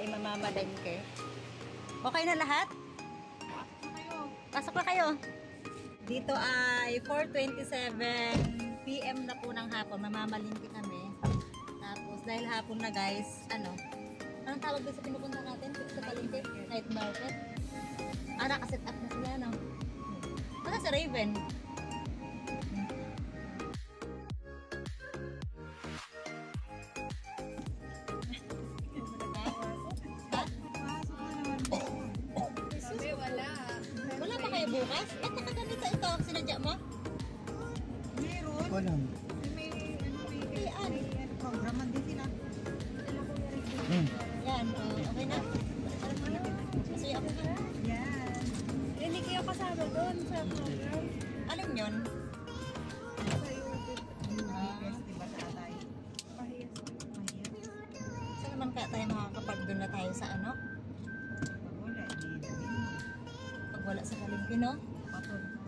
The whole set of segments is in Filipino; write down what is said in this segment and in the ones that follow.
ay mamamalengke. Okay na lahat? Pasok na kayo. Dito ay 4:27 PM na po ng hapon. Mamamalingki kami. Tapos dahil hapon na guys, anong tawag doon sa pinupunta natin? Sa palengke? Night market? Nakaset up na sila, no? Baka sa Raven. Wala pa kayo bukas? Ba't nakaganito ito? Sinadya mo? Meron. Walang. May programan din sila. Yan, okay na? Masaya ako na. Yan. Hindi kayo kasama doon sa program. Alam yun? Sa YouTube. Festival sa atay. Pahiyas. Saan naman kaya tayo makakapag doon na tayo sa ano? Pag wala, hindi. Pag wala sa palengke, no? Patol tayo.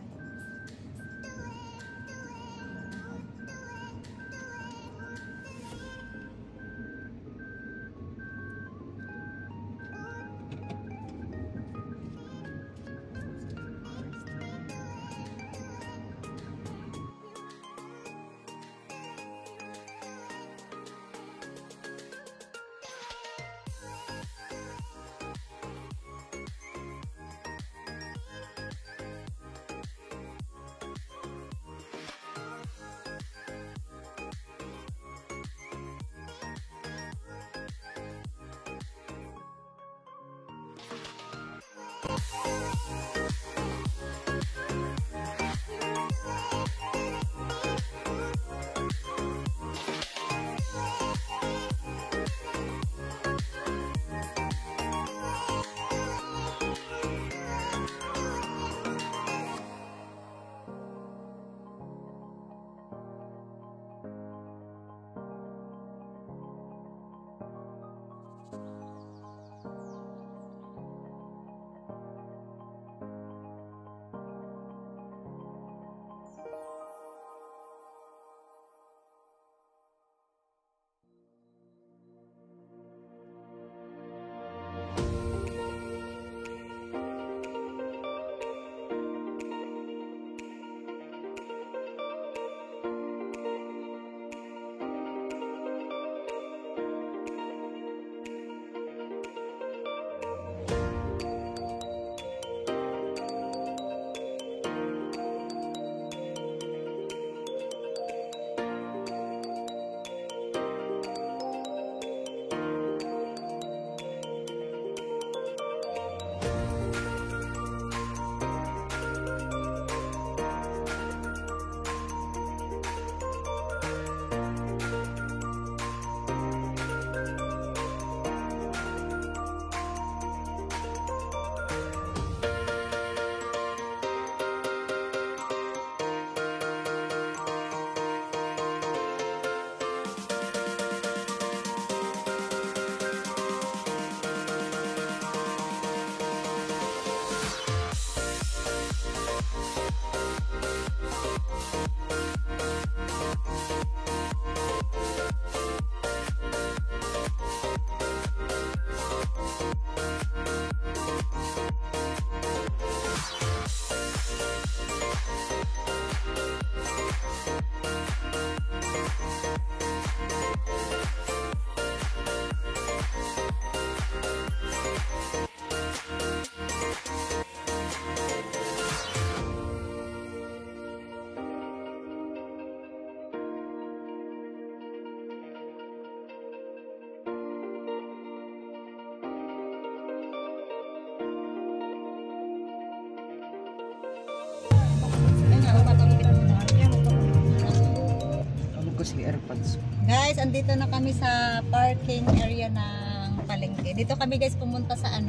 Si AirPods. Guys, andito na kami sa parking area ng palengke. Dito kami guys pumunta sa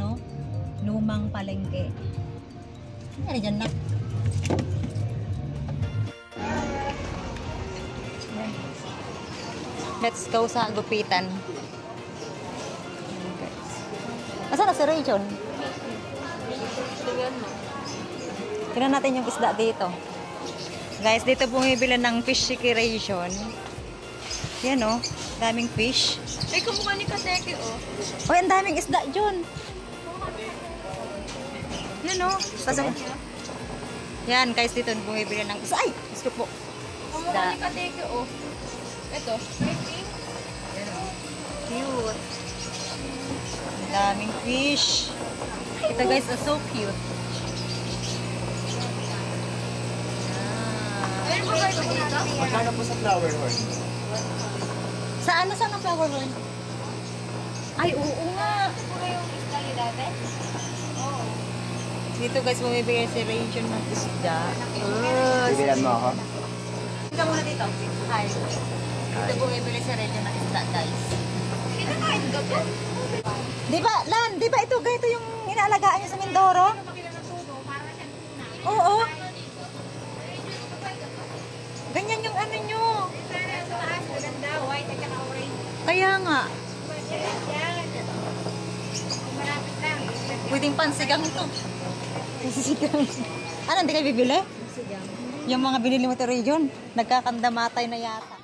lumang palengke. Ano dyan na? Let's go sa gupitan. Nasaan na si Rachel? Tingnan natin yung isda dito. Guys, dito bumibili ng fish ration. Yan o. Daming fish. Ay, kumukha ni Kateke, oh. Uy, ang daming isda dyan. Yan o. Yan, guys, dito bumibili ng isda. Ay! Gusto po. Kumukha ni Kateke, oh. Ito. Cute. Ang daming fish. Ito guys, so cute. Ayun mo ba ito dito? Magkano po sa flower horn? Saan ang flower horn? Ay, oo nga. Ito ba yung isda ni dati? Oo. Dito guys, bumibigay si Region ng isda. Bibilan mo ako? Ika muna dito. Hi. Dito bumibili si Region ng isda, guys. Kinakain ka ba? Di ba, Lan? Di ba ito ganito yung inaalagaan niyo sa Mindoro? Oo. Ganyan yung ano nyo. Kaya nga. Pwedeng pansigang ito. Pansigang. Ano, hindi kayo bibili? Yung mga binili mo ito, Region, nagkakandamatay na yata.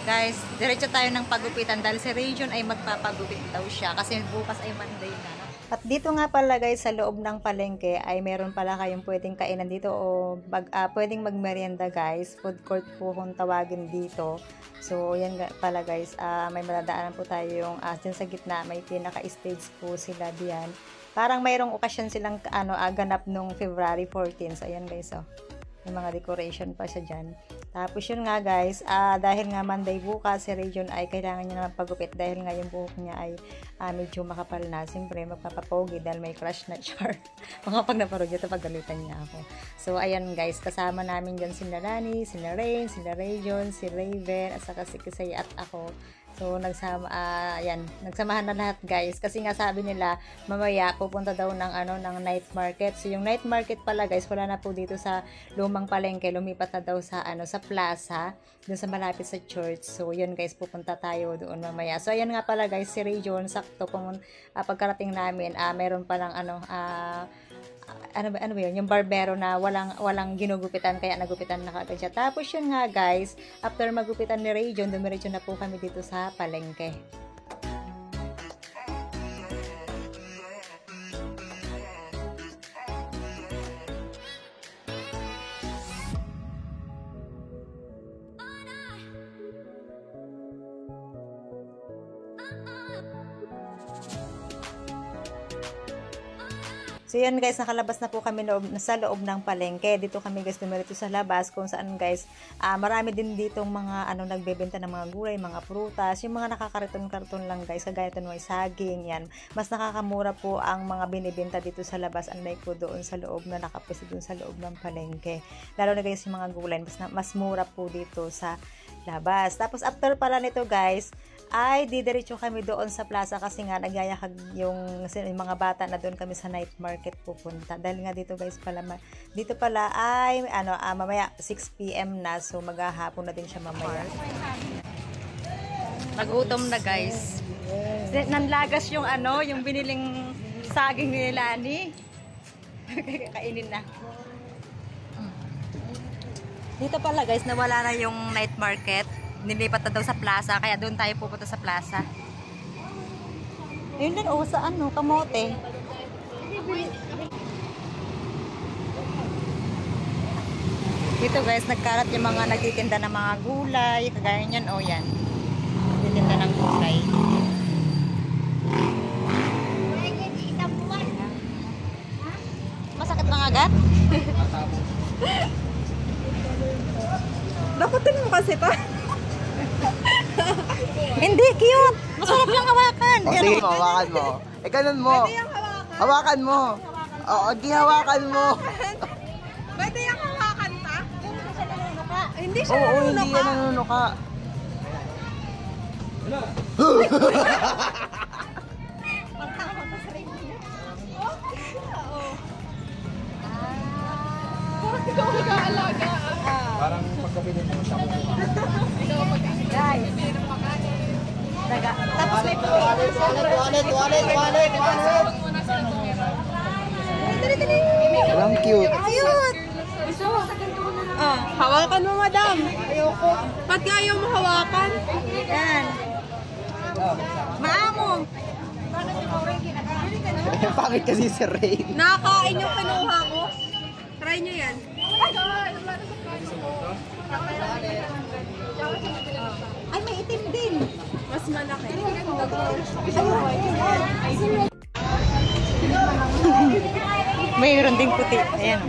Guys, diretso tayo ng pagupitan dahil si Region ay magpapagupit daw siya kasi bukas ay Monday na. No? At dito nga pala guys, sa loob ng palengke ay meron pala kayong pwedeng kainan dito o pwedeng magmerienda guys. Food court po kung tawagin dito. So, yan pala guys, may madadaanan po tayo yung dyan sa gitna, may pinaka-stage po sila diyan. Parang mayroong okasyon silang ganap nung February 14. So, ayan guys, oh. May mga decoration pa siya dyan. Tapos yun nga guys, dahil nga Monday bukas, si Region ay kailangan niya naman pagupit dahil nga yung buhok niya ay medyo makapal na. Siyempre, magpapapogi dahil may crush na char. Mga pag naparod niya, pagalitan niya ako. So, ayan guys, kasama namin dyan sila Lani, sila Rain, sila Region, si Raven, at saka si Kisay at ako. So, nagsamahan na lahat guys. Kasi nga sabi nila, mamaya pupunta daw ng night market. So, yung night market pala guys, wala na po dito sa lumang palengke. Lumipat na daw sa plaza, dun sa malapit sa church. So, yun guys, pupunta tayo doon mamaya. So, ayan nga pala guys, si Region, sakto pagkarating namin, meron palang ano ba yun? Yung barbero na walang ginugupitan, kaya nagupitan na kagad siya. Tapos yun nga guys, after magupitan ni Region, dumiretso na po kami dito sa palengke. So yan guys, nakalabas na po kami sa loob ng palengke. Dito kami guys dumiretso sa labas kung saan guys, marami din ditong mga nagbebenta ng mga gulay, mga prutas, yung mga nakakariton-karton lang guys, kagaya ito may saging, yan. Mas nakakamura po ang mga binibenta dito sa labas, unlike po doon sa loob na nakapwesto doon sa loob ng palengke. Lalo na guys yung mga gulay, mas mura po dito sa labas. Tapos after pala nito guys, ay didiretso kami doon sa plaza kasi nga nagyayakag yung mga bata na doon kami sa night market pupunta. Dahil nga dito guys dito pala ay mamaya 6 PM na, so maghahapon na din siya mamaya. Nagutom na guys. Nanlagas yung yung biniling saging ni Lani. Kainin na. Dito pala guys, nawala na yung night market. Nilipat na daw sa plaza, kaya doon tayo pupunta sa plaza. Ayun din, sa kamote. Dito guys, nagkarat yung mga nagtitinda ng mga gulay, kagaya niyan, yan. Nagtitinda ng gulay. Masakit mga agat? Dakutin mo kasi pa. Hindi, cute. Masarap lang hawakan. Sige mo, hawakan mo. Ganun mo. Hawakan mo. Oo, hawakan mo. Pwede yung hawakan pa? Hindi siya Oo, nanunuka. hindi yan nanunuka. Ikaw mag-aalaga. Parang pagkabili mo siya mo. Guys. Tapos may Wallet. Ang cute. cute. Hawakan mo, madam. Ayoko. Ba't ayaw mo hawakan? Yan. Maamo. Bakit kasi si Rain? Nakakain yung kinuha ko. Try nyo yan. Ay, may itim din. Mas malaki. Mayroon ding puti. Ayan.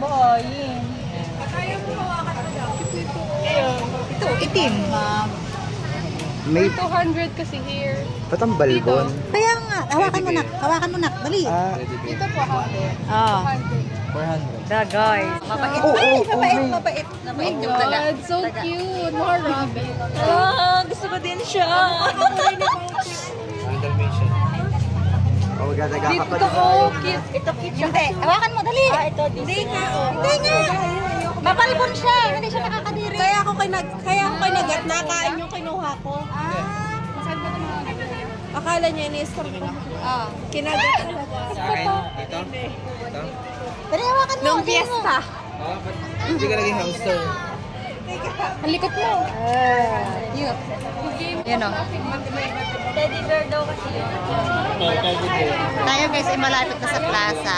Ito, itim. May 200 kasi here. ba't ang balbon? Kaya nga, hawakan mo nak. Hawakan mo nak. Dali. Dito po ako. Oh. 400. The guys. Mabait. Oo, Ay, oo, mabait, oo. mabait. Mabait Oh yung taga. God, so cute. More rabbit. Gusto ko din siya. Oh, gadaga ka Dito pa. ko, cute. Ito cute siya. Hindi, hawakan mo, dali. Ito, hindi nga. Hindi nga. Mapalbon siya. Hindi siya nakakadiri. Kaya ako kinagat. Nakain yung kinuha ko. Akala niya ni-store ko. Kinagat ko. Dali, hawakan mo. Nung dali mo. fiesta. Hindi ka naging hamster. Ang likot mo. Cute. Yan o. Teddy bear daw kasi yun. Tayo guys ay malapit na sa plaza.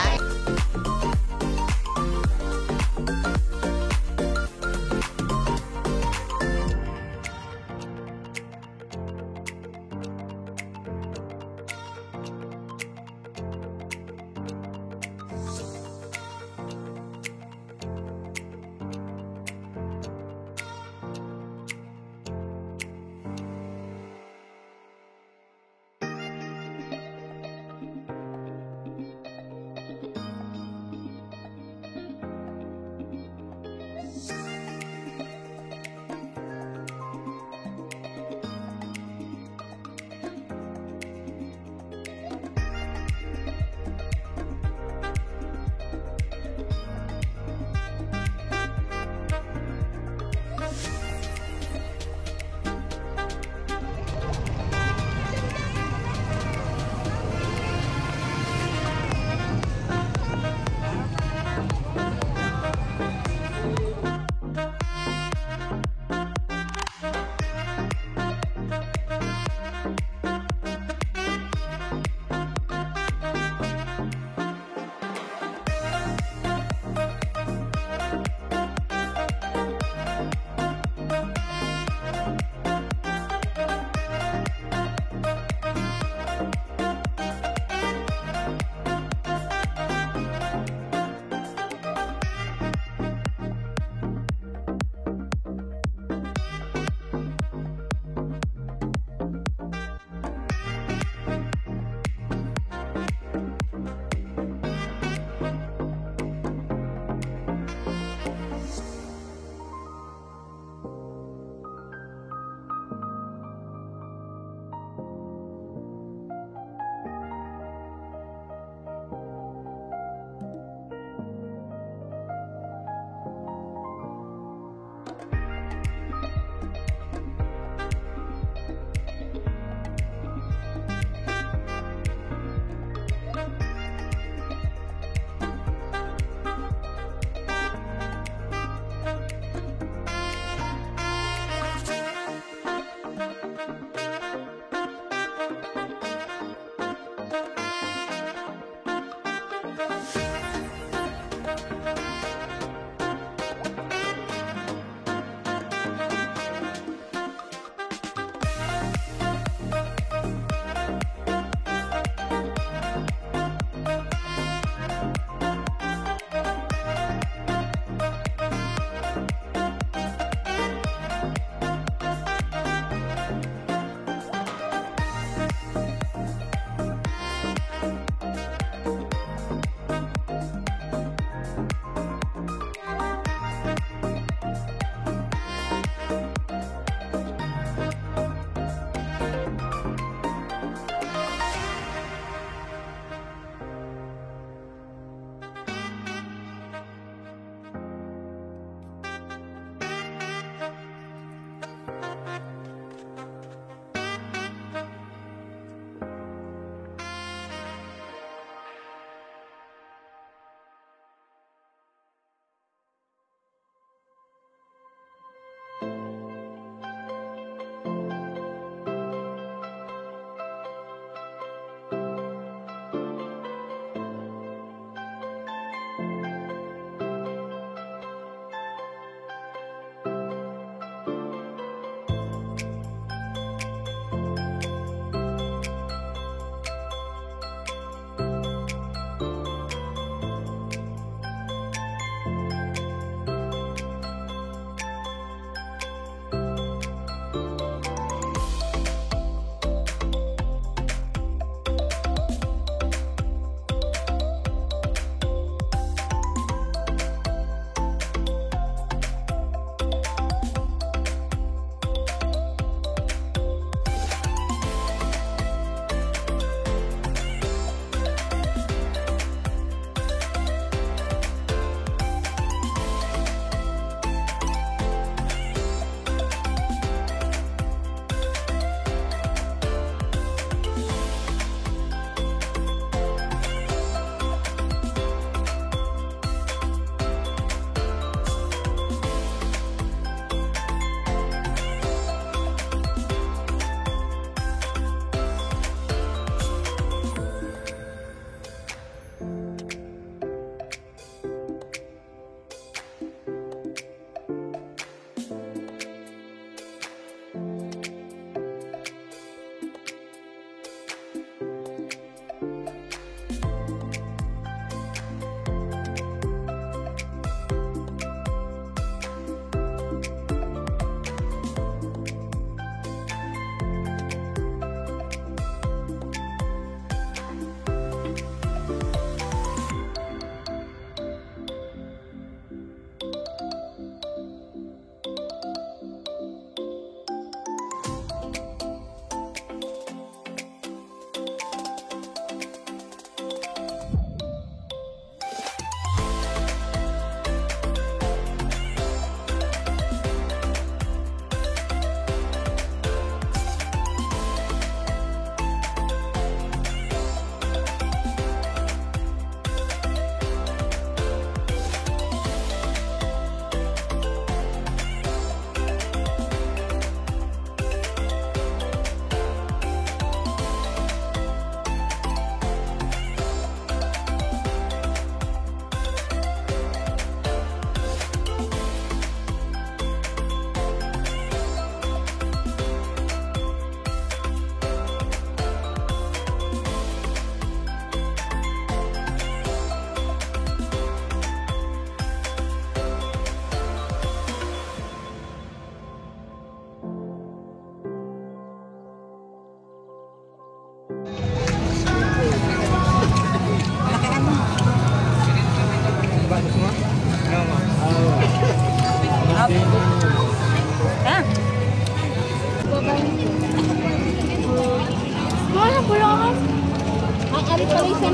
Tuloy 10.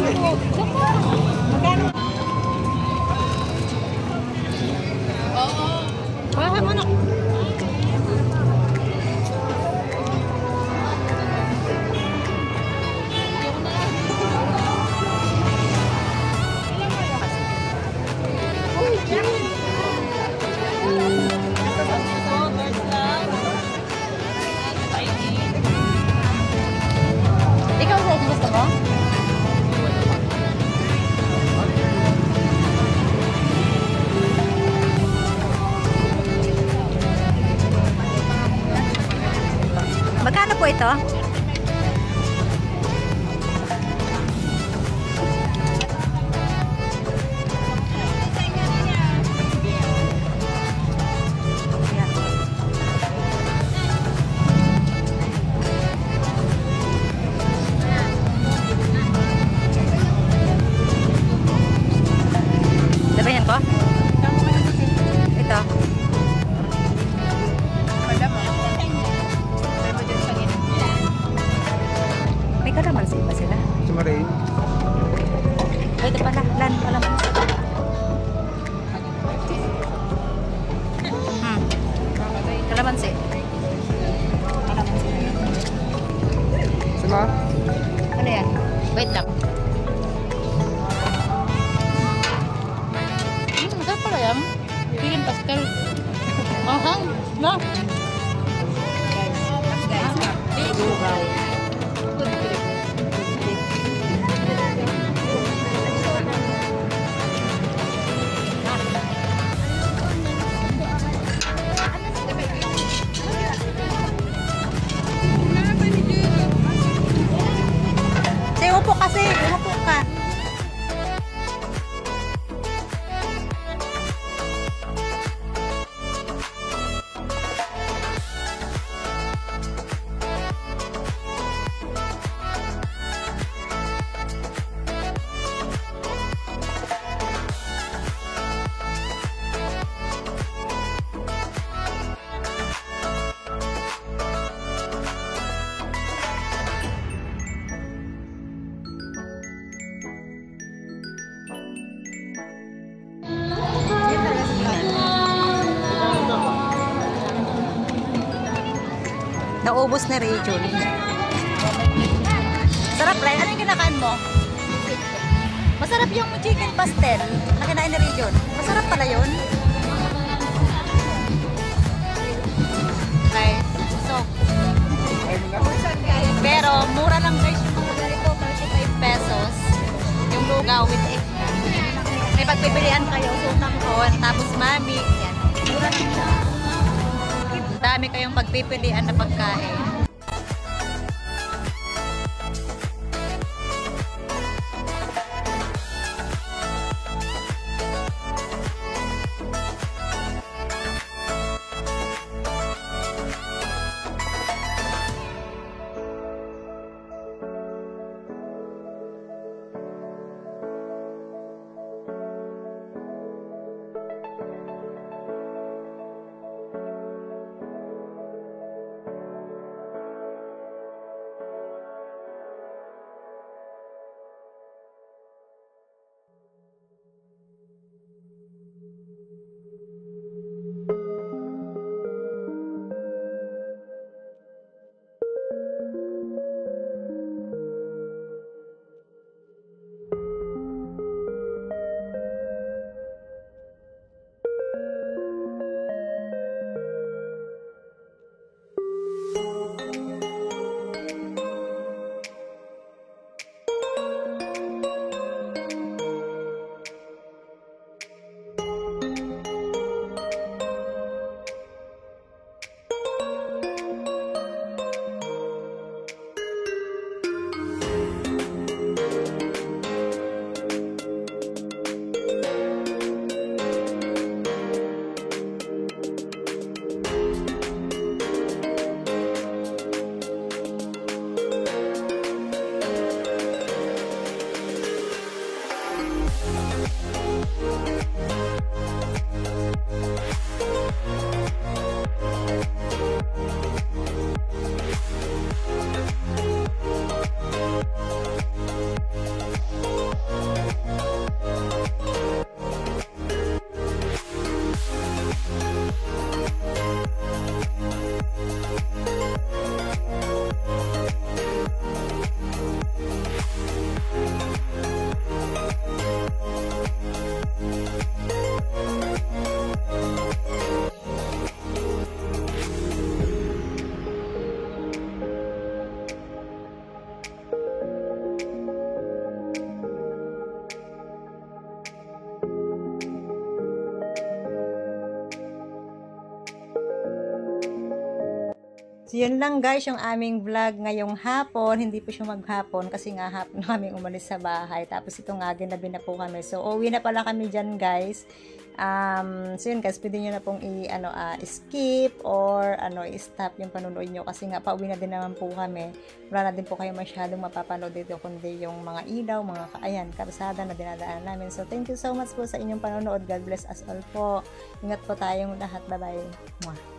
Magkano? Oo. Bahan mo na. Ikaw, Zed, gusto mo? Magkano po ito? Sabayan ko? Ito. May kalamansi ba sila? Sumarin. Ito pala, kalamansi. Kalamansi. Sama? Ano yan? Wait lang. Masarap pala yan. Piling pastel. Ahang. Na. Sige, upo kasi. Upo ka. Naubos na rin, Julie. Sarap, Ryan. Ano yung kinakain mo? Masarap yung chicken pastel na kinain ni Region. Masarap pala yun. Right. So, pero mura lang guys yung mga ganito, 35 pesos. Yung lugaw with egg. May pagpipilian kayo, sutang ko, tapos mami. Yan. Mura lang siya. Dami kayong pagpipilian na pagkain. So, yun lang guys, yung aming vlog ngayong hapon. Hindi po siya maghapon kasi nga hapon na kami umalis sa bahay. Tapos ito nga, ginabi na po kami. So, uwi na pala kami dyan guys. So yun guys, pwede nyo na pong skip or i-stop yung panunood nyo kasi nga pauwi na din naman po kami. Wala na din po kayo masyadong mapapanood dito kundi yung mga ilaw, mga kalsada na dinadaan namin. So thank you so much po sa inyong panonood. God bless us all po. Ingat po tayong lahat. Bye bye. Mwah.